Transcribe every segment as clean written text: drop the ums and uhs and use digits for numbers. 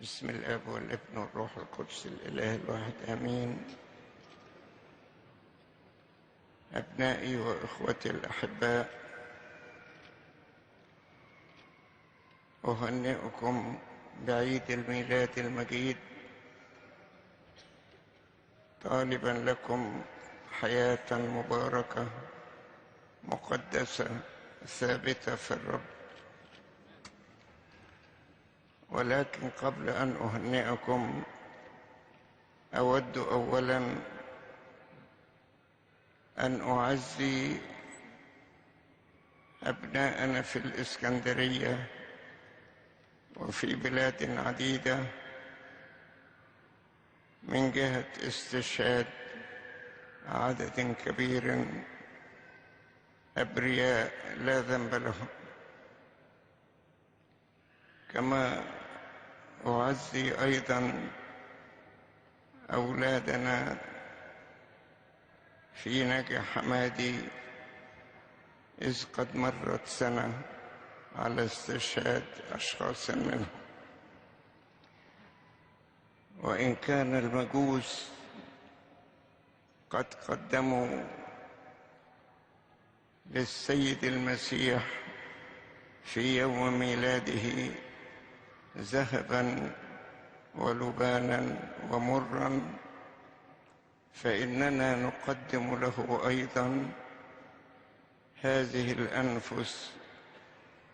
بسم الاب والابن والروح القدس الاله الواحد امين. ابنائي واخوتي الاحباء، اهنئكم بعيد الميلاد المجيد، طالبا لكم حياه مباركه مقدسه ثابته في الرب. ولكن قبل ان اهنئكم اود اولا ان اعزي ابناءنا في الاسكندريه وفي بلاد عديده من جهه استشهاد عدد كبير ابرياء لا ذنب لهم، كما اعزي ايضا اولادنا في نجع حمادي، إذ قد مرت سنة على استشهاد أشخاص منهم. وإن كان المجوس قد قدموا للسيد المسيح في يوم ميلاده ذهبا ولبانا ومرا، فإننا نقدم له أيضا هذه الأنفس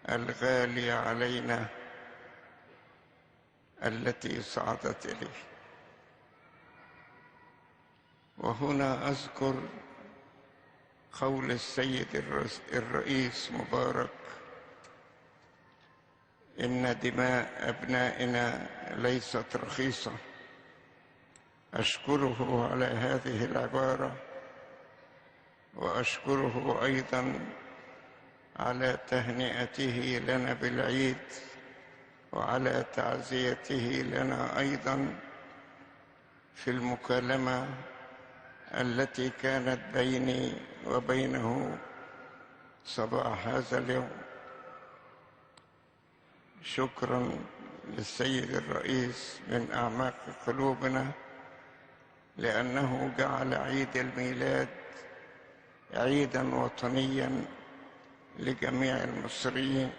الغالية علينا التي صعدت إليه. وهنا أذكر قول السيد الرئيس مبارك: إن دماء أبنائنا ليست رخيصة. أشكره على هذه العبارة، وأشكره أيضا على تهنئته لنا بالعيد، وعلى تعزيته لنا أيضا في المكالمة التي كانت بيني وبينه صباح هذا اليوم. شكرا للسيد الرئيس من أعماق قلوبنا، لأنه جعل عيد الميلاد عيدا وطنيا لجميع المصريين.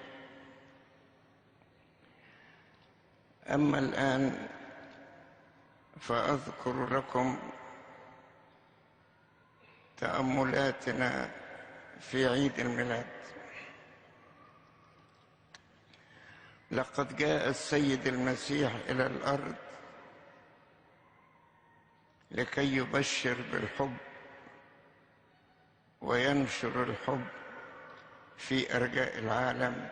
أما الآن فأذكر لكم تأملاتنا في عيد الميلاد. لقد جاء السيد المسيح إلى الأرض لكي يبشر بالحب وينشر الحب في أرجاء العالم.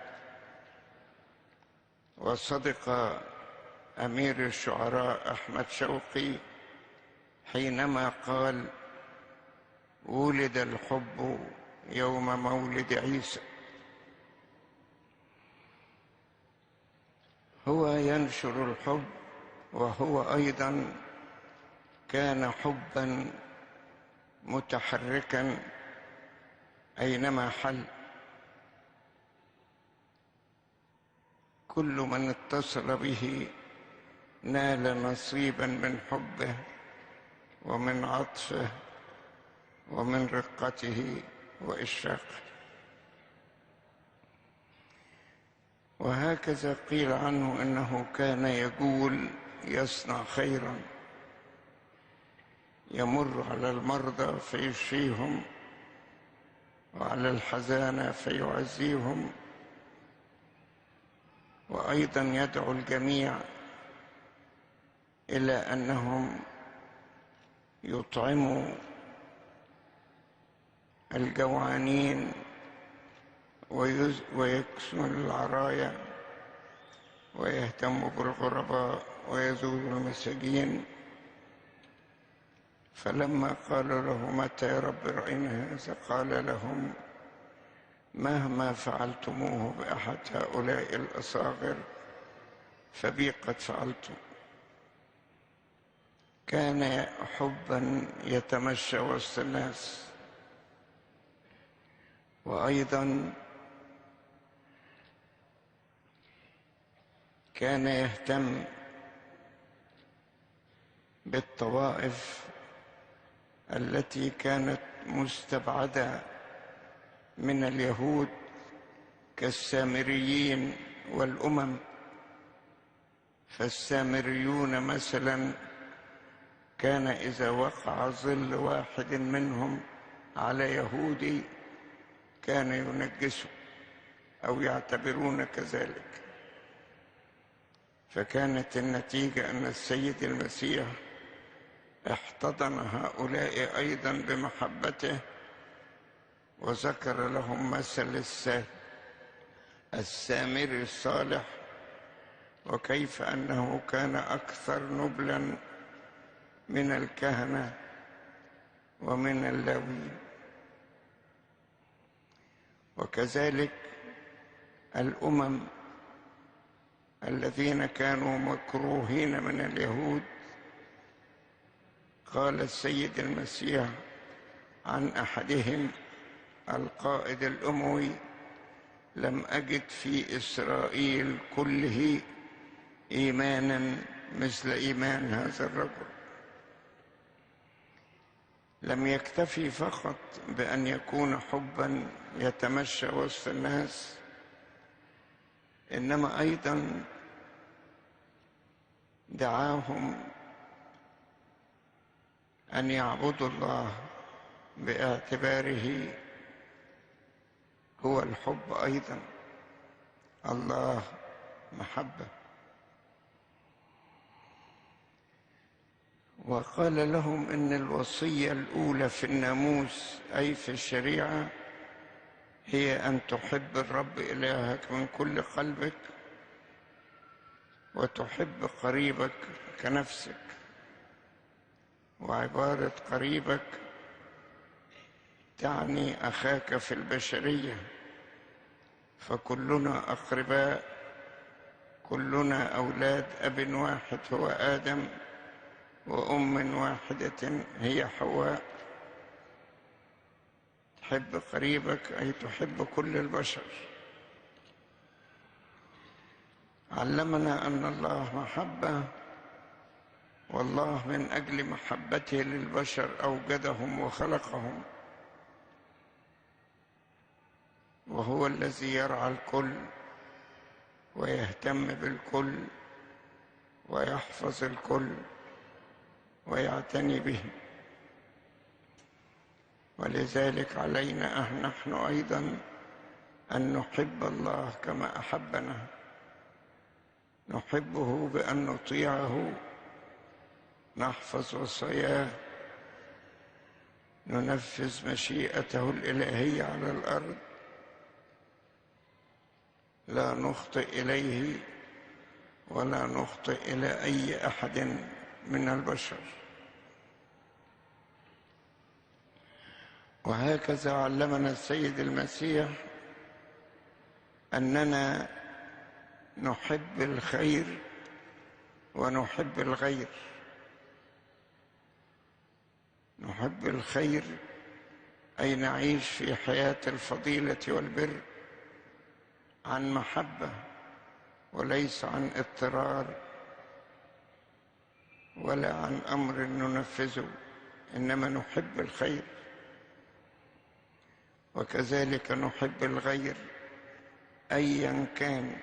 وصدق أمير الشعراء أحمد شوقي حينما قال: ولد الحب يوم مولد عيسى. هو ينشر الحب، وهو أيضا كان حبا متحركا أينما حل. كل من اتصل به نال نصيبا من حبه ومن عطفه ومن رقته وإشفاقه. وهكذا قيل عنه إنه كان يقول يصنع خيرا، يمر على المرضى فيشفيهم، وعلى الحزانة فيعزيهم، وأيضا يدعو الجميع إلى أنهم يطعموا الجوعانين ويكسوا العرايا ويهتموا بالغرباء ويزوروا المساجين. فلما قال له: متى يا رب رأينا هذا؟ قال لهم: مهما فعلتموه بأحد هؤلاء الأصاغر فبي قد فعلتم. كان حبا يتمشى وسط الناس، وأيضا كان يهتم بالطوائف التي كانت مستبعدة من اليهود كالسامريين والأمم. فالسامريون مثلا كان إذا وقع ظل واحد منهم على يهودي كان ينجسه أو يعتبرون كذلك. فكانت النتيجة أن السيد المسيح احتضن هؤلاء أيضا بمحبته، وذكر لهم مثل السامري الصالح، وكيف أنه كان أكثر نبلا من الكهنة ومن اللاويين. وكذلك الأمم الذين كانوا مكروهين من اليهود، قال السيد المسيح عن أحدهم القائد الأموي: لم أجد في إسرائيل كله إيمانا مثل إيمان هذا الرجل. لم يكتفي فقط بأن يكون حبا يتمشى وسط الناس، إنما أيضا دعاهم أن يعبدوا الله باعتباره هو الحب أيضا. الله محبة. وقال لهم إن الوصية الأولى في الناموس أي في الشريعة هي أن تحب الرب إلهك من كل قلبك وتحب قريبك كنفسك. وعبارة قريبك تعني أخاك في البشرية، فكلنا أقرباء، كلنا أولاد أب واحد هو آدم، وأم واحدة هي حواء. تحب قريبك أي تحب كل البشر. علمنا أن الله محبة، والله من أجل محبته للبشر أوجدهم وخلقهم، وهو الذي يرعى الكل ويهتم بالكل ويحفظ الكل ويعتني به. ولذلك علينا نحن أيضا أن نحب الله كما أحبنا. نحبه بأن نطيعه، نحفظ وصاياه، ننفذ مشيئته الإلهية على الأرض، لا نخطئ إليه ولا نخطئ إلى أي أحد من البشر. وهكذا علمنا السيد المسيح أننا نحب الخير ونحب الغير. نحب الخير أي نعيش في حياة الفضيلة والبر عن محبة وليس عن اضطرار ولا عن أمر ننفذه، إنما نحب الخير. وكذلك نحب الغير أيا كان.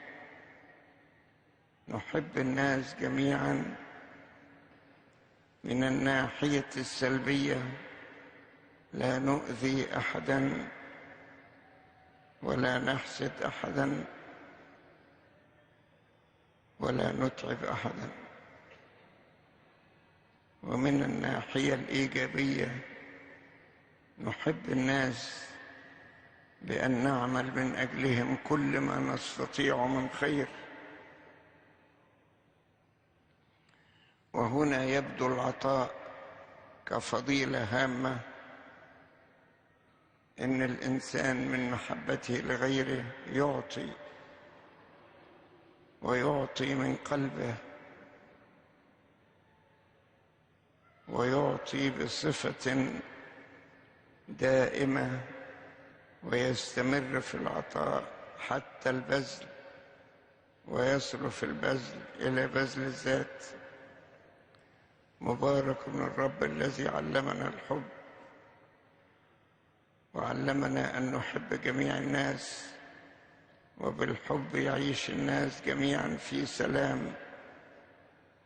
نحب الناس جميعا من الناحية السلبية، لا نؤذي أحدا ولا نحسد أحدا ولا نتعب أحدا. ومن الناحية الإيجابية نحب الناس بأن نعمل من أجلهم كل ما نستطيع من خير. وهنا يبدو العطاء كفضيلة هامة، إن الإنسان من محبته لغيره يعطي، ويعطي من قلبه، ويعطي بصفة دائمة، ويستمر في العطاء حتى البذل، ويصل في البذل إلى بذل الذات. مبارك من الرب الذي علمنا الحب وعلمنا أن نحب جميع الناس، وبالحب يعيش الناس جميعا في سلام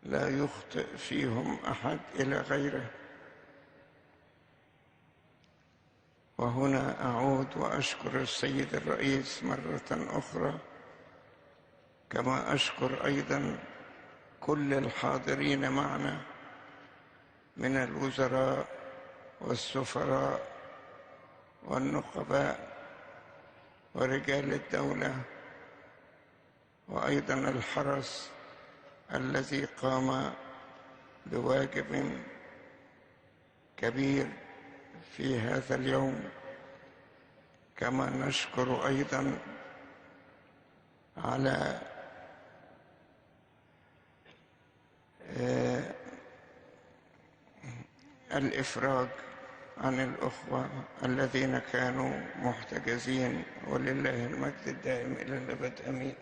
لا يخطئ فيهم أحد إلى غيره. وهنا أعود وأشكر السيد الرئيس مرة أخرى، كما أشكر أيضا كل الحاضرين معنا من الوزراء والسفراء والنقباء ورجال الدولة، وأيضا الحرس الذي قام بواجب كبير في هذا اليوم. كما نشكر أيضا على الإفراج عن الأخوة الذين كانوا محتجزين، ولله المجد الدائم إلى الأبد آمين.